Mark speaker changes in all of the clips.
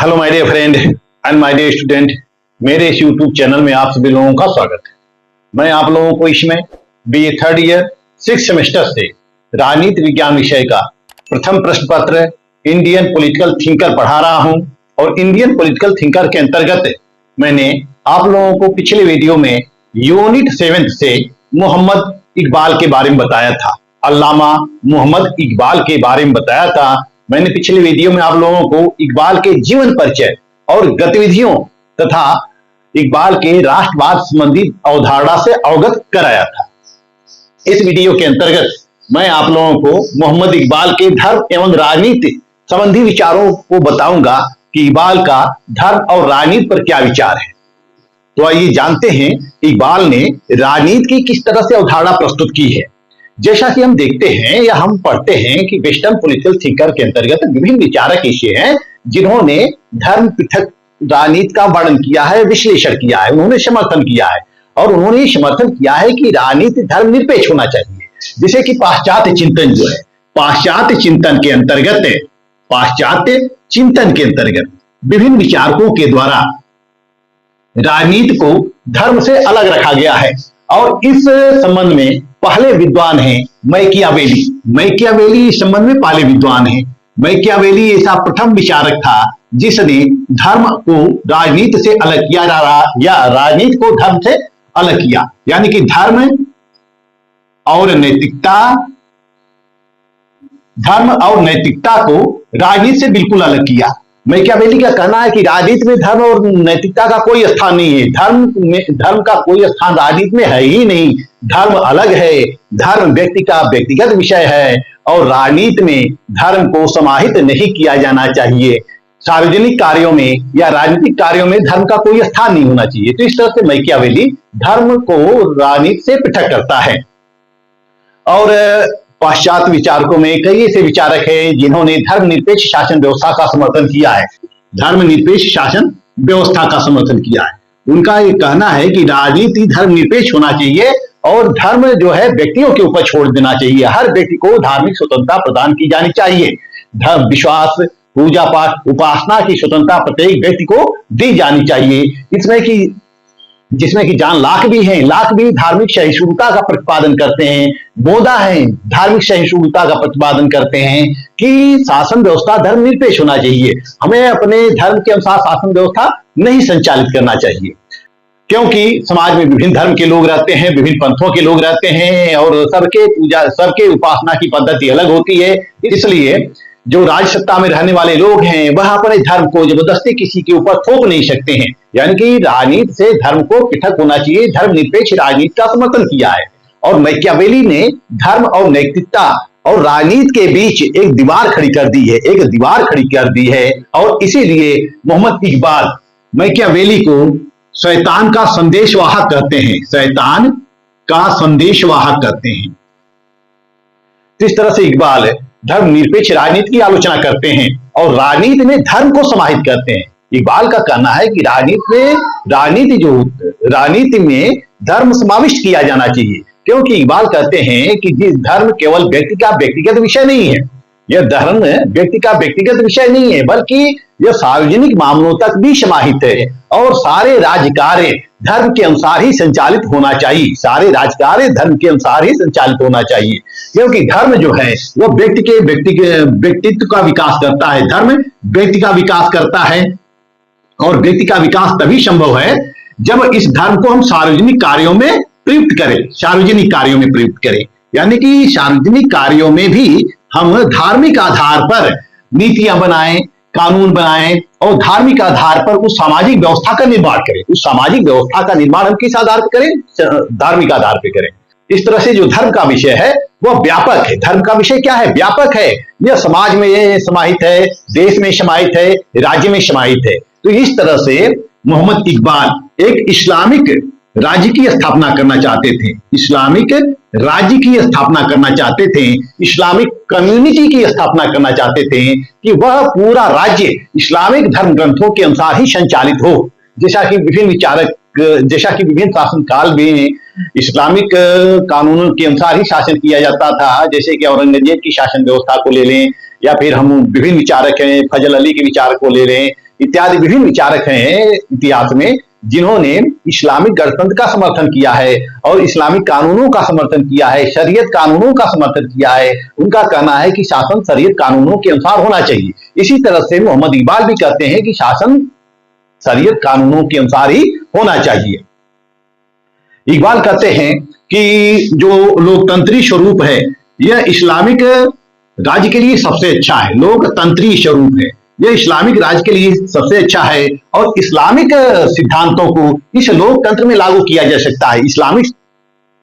Speaker 1: Hello my dear friend and my dear student. मेरे इस YouTube channel में आप सभी लोगों का स्वागत है। मैं आप लोगों को इसमें BA third year 6th semester से राजनीति विज्ञान विषय का प्रथम प्रश्न पत्र इंडियन पॉलिटिकल थिंकर पढ़ा रहा हूं। और इंडियन पॉलिटिकल थिंकर के अंतर्गत मैंने आप लोगों को पिछले वीडियो में यूनिट 7 से मोहम्मद इकबाल के बारे में बताया था। अल्लामा मोहम्मद इकबाल के बारे में बताया था। मैंने पिछले वीडियो में आप लोगों को इकबाल के जीवन परिचय और गतिविधियों तथा इकबाल के राष्ट्रवाद संबंधी अवधारणा से अवगत कराया था। इस वीडियो के अंतर्गत मैं आप लोगों को मोहम्मद इकबाल के धर्म एवं राजनीति संबंधी विचारों को बताऊंगा कि इकबाल का धर्म और राजनीति पर क्या विचार है। तो आइए जानते हैं इकबाल ने राजनीति की किस तरह से अवधारणा प्रस्तुत की है। जैसा कि हम देखते हैं या हम पढ़ते हैं कि वेस्टर्न पॉलिटिकल थिंकर के अंतर्गत विभिन्न विचारक ऐसे हैं जिन्होंने धर्म पृथक राजनीति का वर्णन किया है, विश्लेषण किया है, उन्होंने समर्थन किया है और उन्होंने समर्थन किया है कि राजनीति धर्मनिरपेक्ष होना चाहिए। जैसे कि पाश्चात्य चिंतन जो है, पाश्चात्य चिंतन के अंतर्गत विभिन्न विचारकों के द्वारा राजनीति को धर्म से अलग रखा गया है। और इस संबंध में पहले विद्वान हैं मैकियावेली। मैकियावेली इस संबंध में पहले विद्वान हैं। मैकियावेली ऐसा प्रथम विचारक था जिसने धर्म को राजनीति से अलग किया या राजनीति को धर्म से अलग किया, यानी कि धर्म और नैतिकता को राजनीति से बिल्कुल अलग किया। मैकियावेली का कहना है कि राजनीति में धर्म और नैतिकता का कोई स्थान नहीं है। धर्म का कोई स्थान राजनीति में है ही नहीं। धर्म अलग है, धर्म व्यक्ति का व्यक्तिगत विषय है और राजनीति में धर्म को समाहित नहीं किया जाना चाहिए। सार्वजनिक कार्यों में या राजनीतिक कार्यों में धर्म का कोई स्थान नहीं होना चाहिए। तो इस तरह से मैकियावेली धर्म को राजनीति से पृथक करता है। और पाश्चात्य विचारकों में कई ऐसे विचारक हैं जिन्होंने धर्मनिरपेक्ष शासन व्यवस्था का समर्थन किया है। धर्मनिरपेक्ष शासन व्यवस्था का समर्थन किया है। उनका ये कहना है कि राजनीति धर्मनिरपेक्ष होना चाहिए और धर्म जो है व्यक्तियों के ऊपर छोड़ देना चाहिए। हर व्यक्ति को धार्मिक स्वतंत्रता प्रदान की जानी चाहिए। धर्म, विश्वास, पूजा पाठ, उपासना की स्वतंत्रता प्रत्येक व्यक्ति को दी जानी चाहिए। जिसमें कि जॉन लॉक भी हैं। लॉक भी धार्मिक सहिष्णुता का प्रतिपादन करते हैं। बोधा हैं, धार्मिक सहिष्णुता का प्रतिपादन करते हैं कि शासन व्यवस्था धर्मनिरपेक्ष होना चाहिए। हमें अपने धर्म के अनुसार शासन व्यवस्था नहीं संचालित करना चाहिए, क्योंकि समाज में विभिन्न धर्म के लोग रहते हैं, विभिन्न पंथों के लोग रहते हैं और सबके उपासना की पद्धति अलग होती है। इसलिए जो राज सत्ता में रहने वाले लोग हैं वह अपने धर्म को जबरदस्ती किसी के ऊपर थोप नहीं सकते हैं। यानी कि राजनीति से धर्म को पृथक होना चाहिए। धर्मनिरपेक्ष राजनीति का समर्थन किया है। और मैकियावेली ने धर्म और नैतिकता और राजनीति के बीच एक दीवार खड़ी कर दी है। और इसीलिए मोहम्मद इकबाल मैकियावेली को शैतान का संदेशवाहक कहते हैं। इस तरह से इकबाल धर्मनिरपेक्ष राजनीति की आलोचना करते हैं और राजनीति में धर्म को समाहित करते हैं। इकबाल का कहना है कि राजनीति में धर्म समाविष्ट किया जाना चाहिए, क्योंकि इकबाल कहते हैं कि जिस धर्म केवल व्यक्ति का व्यक्तिगत विषय नहीं है, यह धर्म व्यक्ति का व्यक्तिगत विषय नहीं है, बल्कि यह सार्वजनिक मामलों तक भी समाहित है और सारे राज्य कार्य धर्म के अनुसार ही संचालित होना चाहिए। क्योंकि धर्म जो है वह व्यक्तित्व का विकास करता है। धर्म व्यक्ति का विकास करता है और व्यक्ति का विकास तभी संभव है जब इस धर्म को हम सार्वजनिक कार्यों में प्रयुक्त करें। यानी कि सार्वजनिक कार्यों में भी हम धार्मिक आधार पर नीतियां बनाएं, कानून बनाएं और धार्मिक आधार पर उस सामाजिक व्यवस्था का निर्माण करें। उस सामाजिक व्यवस्था का निर्माण हम किस आधार पर करें? धार्मिक आधार पर करें। इस तरह से जो धर्म का विषय है वह व्यापक है। धर्म का विषय क्या है? व्यापक है। यह समाज में समाहित है, देश में समाहित है, राज्य में समाहित है। तो इस तरह से मोहम्मद इकबाल एक इस्लामिक राज्य की स्थापना करना चाहते थे। इस्लामिक कम्युनिटी की स्थापना करना चाहते थे कि वह पूरा राज्य इस्लामिक धर्म ग्रंथों के अनुसार ही संचालित हो। जैसा कि विभिन्न शासन काल में इस्लामिक कानूनों के अनुसार ही शासन किया जाता था। जैसे कि औरंगजेब की शासन व्यवस्था को ले लें, या फिर हम विभिन्न विचारक हैं, फजल अली के विचार को ले लें, इत्यादि विभिन्न विचारक हैं इतिहास में, जिन्होंने इस्लामिक गणतंत्र का समर्थन किया है और इस्लामिक कानूनों का समर्थन किया है, शरीयत कानूनों का समर्थन किया है। उनका कहना है कि शासन शरीयत कानूनों के अनुसार होना चाहिए। इसी तरह से मोहम्मद इकबाल भी कहते हैं कि शासन शरीयत कानूनों के अनुसार ही होना चाहिए। इकबाल कहते हैं कि जो लोकतंत्री स्वरूप है यह इस्लामिक राज्य के लिए सबसे अच्छा है। लोकतंत्री स्वरूप है यह इस्लामिक राज्य के लिए सबसे अच्छा है और इस्लामिक सिद्धांतों को इस लोकतंत्र में लागू किया जा सकता है।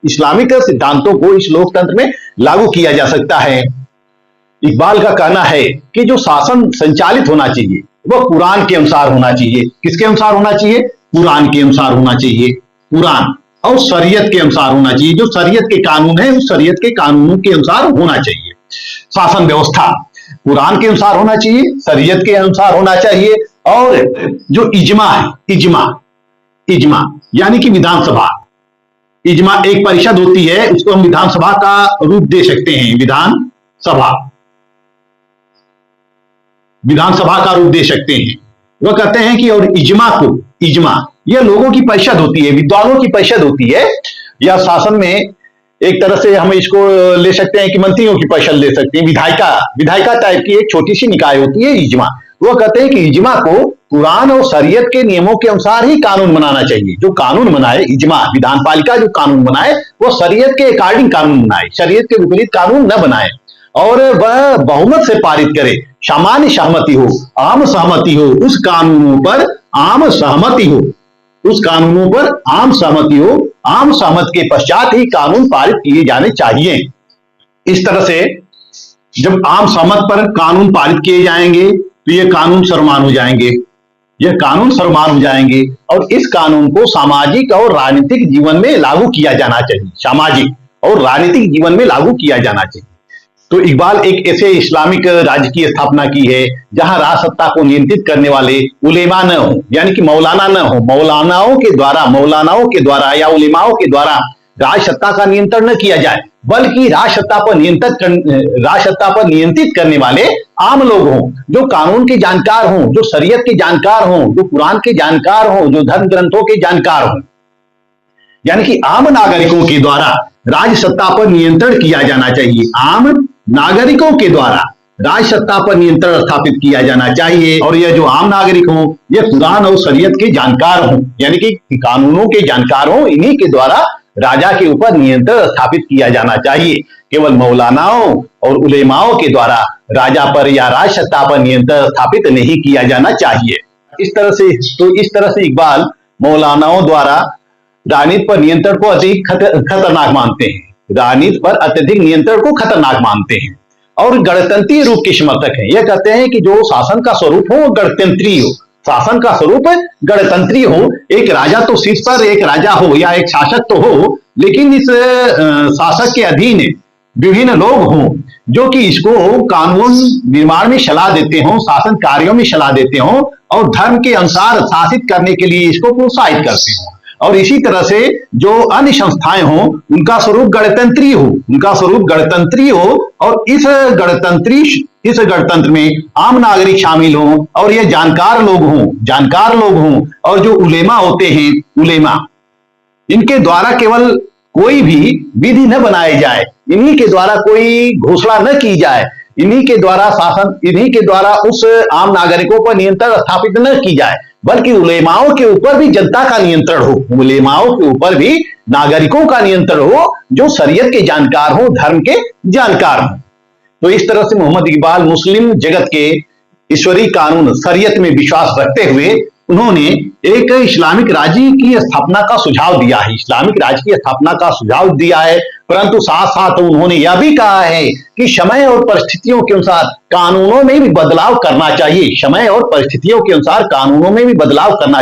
Speaker 1: इस्लामिक सिद्धांतों को इस लोकतंत्र में लागू किया जा सकता है। इकबाल का कहना है कि जो शासन संचालित होना चाहिए वह कुरान के अनुसार होना चाहिए। किसके अनुसार होना चाहिए? कुरान के अनुसार होना चाहिए। कुरान और शरीयत के अनुसार होना चाहिए। जो शरीयत के कानून है उस शरीयत के कानूनों के अनुसार होना चाहिए। शासन व्यवस्था कुरान के अनुसार होना चाहिए, शरीयत के अनुसार होना चाहिए। और जो इजमा है, इजमा यानी कि विधानसभा, इजमा एक परिषद होती है, उसको हम विधानसभा का रूप दे सकते हैं। विधानसभा का रूप दे सकते हैं। वह कहते हैं कि और इजमा यह लोगों की परिषद होती है, विद्वानों की परिषद होती है। या शासन में एक तरह से हम इसको ले सकते हैं कि मंत्रियों की परिषद ले सकते हैं। विधायिका टाइप की एक छोटी सी निकाय होती है इजमा। वह कहते हैं कि इजमा को कुरान और शरीयत के नियमों के अनुसार ही कानून बनाना चाहिए। जो कानून बनाए, इजमा विधान पालिका जो कानून बनाए वो शरीयत के अकॉर्डिंग कानून बनाए, शरीयत के विपरीत कानून न बनाए। और वह बहुमत से पारित करे, सामान्य सहमति हो, आम सहमति हो, उस कानूनों पर आम सहमति हो, आम सहमति के पश्चात ही कानून पारित किए जाने चाहिए। इस तरह से जब आम सहमत पर कानून पारित किए जाएंगे तो ये कानून सर्वमान्य हो जाएंगे और इस कानून को सामाजिक और राजनीतिक जीवन में लागू किया जाना चाहिए। तो इकबाल एक ऐसे इस्लामिक राज्य की स्थापना की है जहां राज सत्ता को नियंत्रित करने वाले उलेमा न हो, यानी कि मौलाना न हो। मौलानाओं के द्वारा या उलेमाओं के द्वारा राज सत्ता का नियंत्रण न किया जाए, बल्कि राज सत्ता पर नियंत्रित करने वाले आम लोग हों, जो कानून के जानकार हों, जो शरीयत के जानकार हों, जो कुरान के जानकार हों, जो धर्म ग्रंथों के जानकार हों। यानी कि आम नागरिकों के द्वारा राज सत्ता पर नियंत्रण किया जाना चाहिए। आम नागरिकों के द्वारा राज सत्ता पर नियंत्रण स्थापित किया जाना चाहिए। और यह जो आम नागरिक हों यह कुरान और शरीयत के जानकार हों, यानी कि कानूनों के जानकार हों। इन्हीं के द्वारा राजा के ऊपर नियंत्रण स्थापित किया जाना चाहिए। केवल मौलानाओं और उलेमाओं के द्वारा राजा पर या राज सत्ता पर नियंत्रण स्थापित नहीं किया जाना चाहिए। इस तरह से इकबाल मौलानाओं द्वारा राजनीति पर नियंत्रण को अधिक खतरनाक मानते हैं। राजनीति पर अत्यधिक नियंत्रण को खतरनाक मानते हैं और गणतंत्रीय रूप के समर्थक हैं। यह कहते हैं कि जो शासन का स्वरूप हो गणतंत्रीय हो, एक राजा तो शीर्ष पर एक राजा हो या एक शासक तो हो, लेकिन इस शासक के अधीन विभिन्न लोग हों जो कि इसको कानून निर्माण में सलाह देते हों, शासन कार्यों में सलाह देते हों और धर्म के अनुसार शासित करने के लिए इसको प्रोत्साहित करते हों। और इसी तरह से जो अन्य संस्थाएं हों उनका स्वरूप गणतंत्रीय हो और इस गणतंत्र में आम नागरिक शामिल हों और ये जानकार लोग हों। और जो उलेमा होते हैं, इनके द्वारा केवल कोई भी विधि न बनाई जाए, इन्हीं के द्वारा कोई घोषणा न की जाए, इन्हीं के द्वारा उस आम नागरिकों पर नियंत्रण स्थापित न की जाए, बल्कि उलेमाओं के ऊपर भी जनता का नियंत्रण हो, उलेमाओं के ऊपर भी नागरिकों का नियंत्रण हो जो शरीयत के जानकार हो, धर्म के जानकार हो। तो इस तरह से मोहम्मद इकबाल मुस्लिम जगत के ईश्वरीय कानून शरीयत में विश्वास रखते हुए उन्होंने एक इस्लामिक राज्य की स्थापना का सुझाव दिया है। परंतु साथ साथ उन्होंने यह भी कहा है कि समय और परिस्थितियों के अनुसार कानूनों में भी बदलाव करना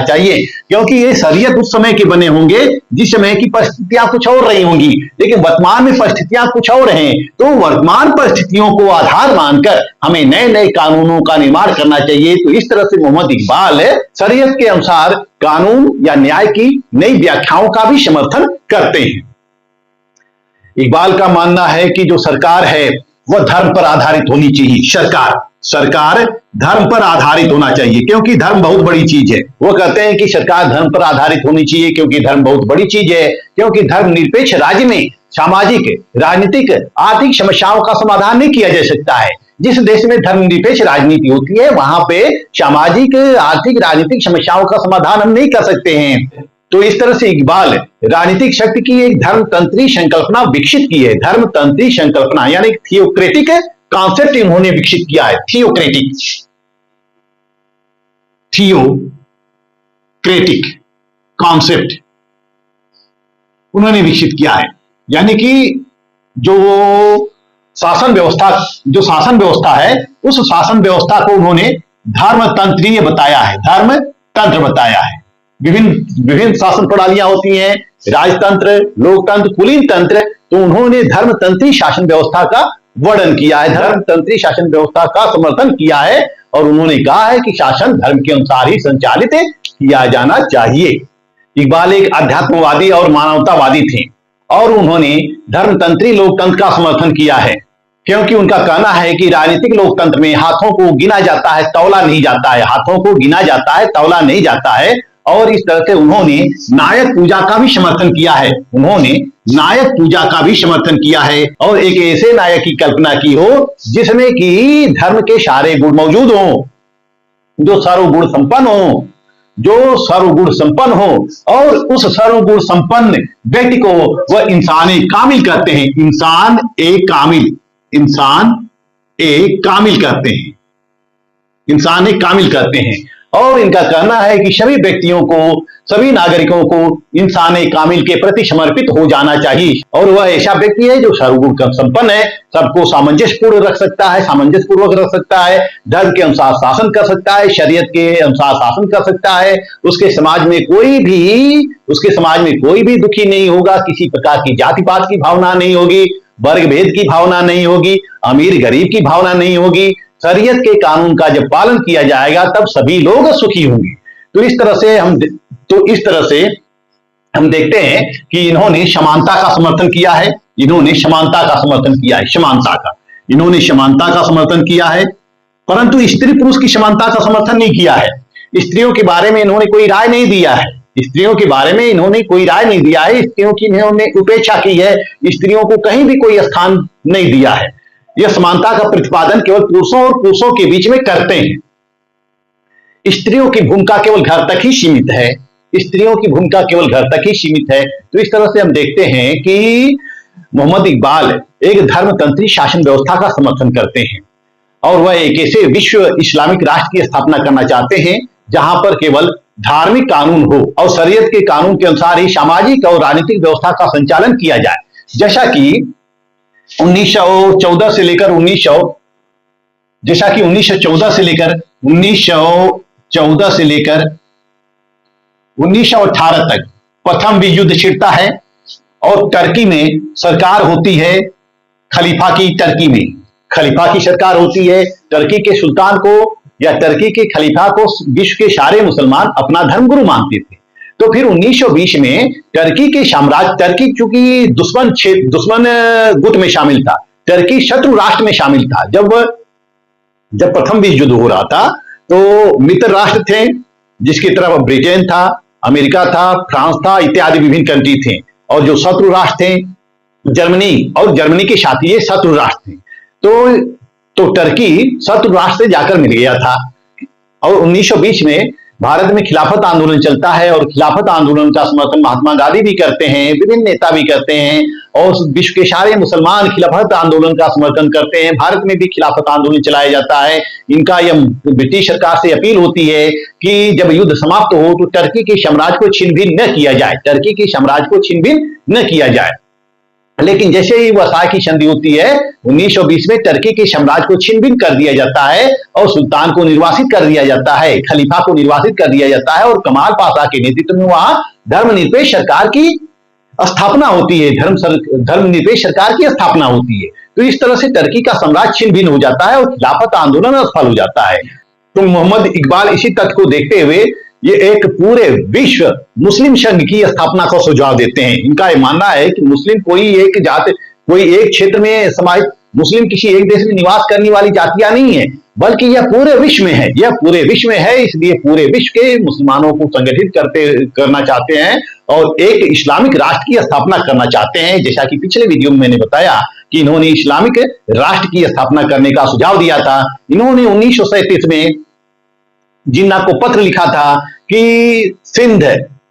Speaker 1: चाहिए। क्योंकि ये शरीयत उस समय के बने होंगे जिस समय की परिस्थितियां कुछ और रही होंगी, लेकिन वर्तमान में परिस्थितियां कुछ और हैं। तो वर्तमान परिस्थितियों को आधार मानकर हमें नए नए कानूनों का निर्माण करना चाहिए। तो इस तरह से मोहम्मद इकबाल शरीयत के अनुसार कानून या न्याय की नई व्याख्याओं का भी समर्थन करते हैं। इकबाल का मानना है कि जो सरकार है वह धर्म पर आधारित होनी चाहिए। सरकार धर्म पर आधारित होना चाहिए, क्योंकि धर्म बहुत बड़ी चीज है। वो कहते हैं कि सरकार धर्म पर आधारित होनी चाहिए क्योंकि धर्म बहुत बड़ी चीज है, क्योंकि धर्मनिरपेक्ष राज्य में सामाजिक, राजनीतिक, आर्थिक समस्याओं का समाधान नहीं किया जा सकता है। जिस देश में धर्मनिरपेक्ष राजनीति होती है वहां पे सामाजिक, आर्थिक, राजनीतिक समस्याओं का समाधान हम नहीं कर सकते हैं। तो इस तरह से इकबाल राजनीतिक शक्ति की एक धर्मतंत्री संकल्पना विकसित की है। धर्मतंत्री संकल्पना यानी थियोक्रेटिक कॉन्सेप्ट इन्होंने विकसित किया है। थियोक्रेटिक कॉन्सेप्ट उन्होंने विकसित किया है, यानी कि जो शासन व्यवस्था है उस शासन व्यवस्था को उन्होंने धर्मतंत्रीय बताया है, धर्मतंत्र बताया है। विभिन्न शासन प्रणालियां होती हैं, राजतंत्र, लोकतंत्र, कुलीन तंत्र, तो उन्होंने धर्मतंत्री शासन व्यवस्था का वर्णन किया है, धर्मतंत्री शासन व्यवस्था का समर्थन किया है और उन्होंने कहा है कि शासन धर्म के अनुसार ही संचालित किया जाना चाहिए। इकबाल एक अध्यात्मवादी और मानवतावादी थे और उन्होंने धर्मतंत्री लोकतंत्र का समर्थन किया है, क्योंकि उनका कहना है कि राजनीतिक लोकतंत्र में हाथों को गिना जाता है, तौला नहीं जाता है, हाथों को गिना जाता है, तौला नहीं जाता है। और इस तरह से उन्होंने नायक पूजा का भी समर्थन किया है, उन्होंने नायक पूजा का भी समर्थन किया है और एक ऐसे नायक की कल्पना की हो जिसमें कि धर्म के सारे गुण मौजूद हो, जो सर्वगुण संपन्न हो और उस सर्वगुण संपन्न व्यक्ति को वह इंसान कामिल कहते हैं। इंसान एक कामिल कहते हैं और इनका कहना है कि सभी व्यक्तियों को, सभी नागरिकों को इंसान कामिल के प्रति समर्पित हो जाना चाहिए और वह ऐसा व्यक्ति है जो सर्वगुण संपन्न है, सबको सामंजस्यपूर्वक रख सकता है, धर्म के अनुसार शासन कर सकता है, शरीयत के अनुसार शासन कर सकता है। उसके समाज में कोई भी दुखी नहीं होगा, किसी प्रकार की जाति पात की भावना नहीं होगी, वर्ग भेद की भावना नहीं होगी, अमीर गरीब की भावना नहीं होगी। शरीयत के कानून का जब पालन किया जाएगा तब सभी लोग सुखी होंगे। तो इस तरह से हम देखते हैं कि इन्होंने समानता का समर्थन किया है, इन्होंने समानता का समर्थन किया है, परंतु स्त्री पुरुष की समानता का समर्थन नहीं किया है। स्त्रियों के बारे में इन्होंने कोई राय नहीं दिया है, स्त्रियों की इन्होंने उपेक्षा की है, स्त्रियों को कहीं भी कोई स्थान नहीं दिया है। यह समानता का प्रतिपादन केवल पुरुषों के बीच में करते हैं। स्त्रियों की भूमिका केवल घर तक ही सीमित है। तो इस तरह से हम देखते हैं कि मोहम्मद इकबाल एक धर्मतंत्री शासन व्यवस्था का समर्थन करते हैं और वह एक ऐसे विश्व इस्लामिक राष्ट्र की स्थापना करना चाहते हैं जहां पर केवल धार्मिक कानून हो और शरीयत के कानून के अनुसार ही सामाजिक और राजनीतिक व्यवस्था का संचालन किया जाए। जैसा कि 1914 से लेकर 1918 तक प्रथम विश्व युद्ध छिड़ता है और टर्की में सरकार होती है खलीफा की सरकार होती है। टर्की के सुल्तान को या टर्की के खलीफा को विश्व के सारे मुसलमान अपना धर्मगुरु मानते थे। तो फिर 1920 में टर्की चूंकि दुश्मन गुट में शामिल था, टर्की शत्रु राष्ट्र में शामिल था। जब प्रथम विश्व युद्ध हो रहा था तो मित्र राष्ट्र थे जिसकी तरफ ब्रिटेन था, अमेरिका था, फ्रांस था, इत्यादि विभिन्न कंट्री थे, और जो शत्रु राष्ट्र थे जर्मनी, और जर्मनी के साथी ये शत्रु राष्ट्र थे। तो टर्की शत्रु राष्ट्र से जाकर मिल गया था और 1920 में भारत में खिलाफत आंदोलन चलता है और खिलाफत आंदोलन का समर्थन महात्मा गांधी भी करते हैं, विभिन्न नेता भी करते हैं और विश्व के सारे मुसलमान खिलाफत आंदोलन का समर्थन करते हैं। भारत में भी खिलाफत आंदोलन चलाया जाता है। इनका यह ब्रिटिश सरकार से अपील होती है कि जब युद्ध समाप्त हो तो टर्की के साम्राज्य को छिन-भिन्न न किया जाए, लेकिन जैसे ही वर्साय की संधि होती है 1920 में टर्की के साम्राज्य को छिन-भिन्न कर दिया जाता है और सुल्तान को निर्वासित कर दिया जाता है, खलीफा को निर्वासित कर दिया जाता है और कमाल पाशा के नेतृत्व में वहां धर्मनिरपेक्ष सरकार की स्थापना होती है, धर्मनिरपेक्ष सरकार की स्थापना होती है। तो इस तरह से टर्की का साम्राज्य छिन-भिन्न हो जाता है और खिलाफत आंदोलन असफल हो जाता है। तो मोहम्मद इकबाल इसी तथ्य को देखते हुए ये एक पूरे विश्व मुस्लिम संघ की स्थापना का सुझाव देते हैं। इनका यह मानना है कि मुस्लिम कोई एक क्षेत्र में समाज, मुस्लिम किसी एक देश में निवास करने वाली जातियां नहीं है, बल्कि यह पूरे विश्व में है, यह पूरे विश्व में है। इसलिए पूरे विश्व के मुसलमानों को संगठित करना चाहते हैं और एक इस्लामिक राष्ट्र की स्थापना करना चाहते हैं। जैसा कि पिछले वीडियो में मैंने बताया कि इन्होंने इस्लामिक राष्ट्र की स्थापना करने का सुझाव दिया था। इन्होंने 1937 में जिन्ना को पत्र लिखा था कि सिंध,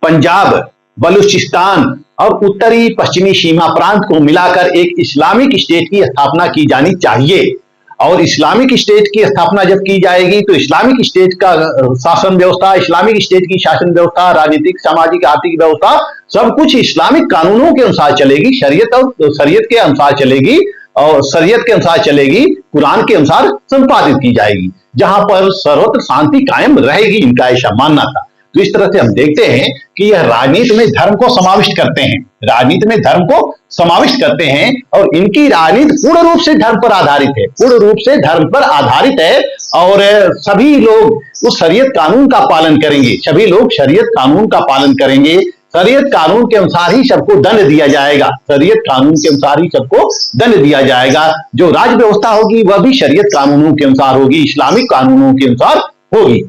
Speaker 1: पंजाब, बलूचिस्तान और उत्तरी पश्चिमी सीमा प्रांत को मिलाकर एक इस्लामिक स्टेट की स्थापना की जानी चाहिए। और इस्लामिक स्टेट की स्थापना जब की जाएगी तो इस्लामिक स्टेट का शासन व्यवस्था, इस्लामिक स्टेट की शासन व्यवस्था, राजनीतिक, सामाजिक, आर्थिक व्यवस्था सब कुछ इस्लामिक कानूनों के अनुसार चलेगी, शरीयत के अनुसार चलेगी और शरीयत के अनुसार चलेगी, कुरान के अनुसार संपादित की जाएगी, जहां पर सर्वत्र शांति कायम रहेगी। इनका ऐसा मानना था। तो इस तरह से हम देखते हैं कि यह राजनीति में धर्म को समाविष्ट करते हैं, राजनीति में धर्म को समाविष्ट करते हैं और इनकी राजनीति पूर्ण रूप से धर्म पर आधारित है, पूर्ण रूप से धर्म पर आधारित है। और सभी लोग उस शरीयत कानून का पालन करेंगे, सभी लोग शरीयत कानून का पालन करेंगे। शरीयत कानून के अनुसार ही सबको दंड दिया जाएगा, शरीयत कानून के अनुसार ही सबको दंड दिया जाएगा। जो राज्य व्यवस्था होगी वह भी शरीयत कानूनों के अनुसार होगी, इस्लामिक कानूनों के अनुसार होगी।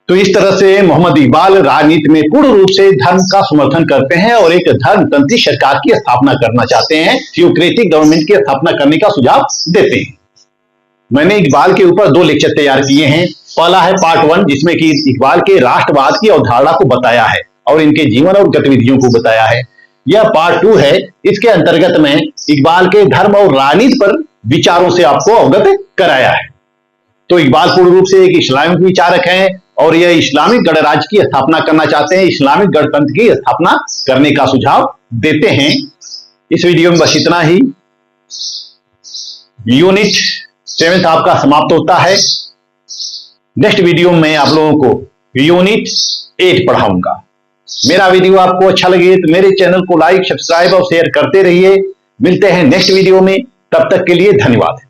Speaker 1: तो इस तरह से मोहम्मद इकबाल राजनीति में पूर्ण रूप से धर्म का समर्थन करते हैं और एक धर्मतंत्री सरकार की स्थापना करना चाहते हैं, थियोक्रेटिक गवर्नमेंट की स्थापना करने का सुझाव देते हैं। मैंने इकबाल के ऊपर 2 लेक्चर तैयार किए हैं। पहला है पार्ट 1, जिसमें कि इकबाल के राष्ट्रवाद की अवधारणा को बताया है और इनके जीवन और गतिविधियों को बताया है। यह पार्ट 2 है, इसके अंतर्गत में इकबाल के धर्म और राजनीति पर विचारों से आपको अवगत कराया है। तो इकबाल पूर्ण रूप से एक इस्लामिक विचारक हैं और यह इस्लामिक गणराज्य की स्थापना करना चाहते हैं, इस्लामिक गणतंत्र की स्थापना करने का सुझाव देते हैं। इस वीडियो में बस इतना ही। यूनिट 7 आपका समाप्त होता है। नेक्स्ट वीडियो में आप लोगों को यूनिट 8 पढ़ाऊंगा। मेरा वीडियो आपको अच्छा लगे तो मेरे चैनल को लाइक, सब्सक्राइब और शेयर करते रहिए। मिलते हैं नेक्स्ट वीडियो में, तब तक के लिए धन्यवाद।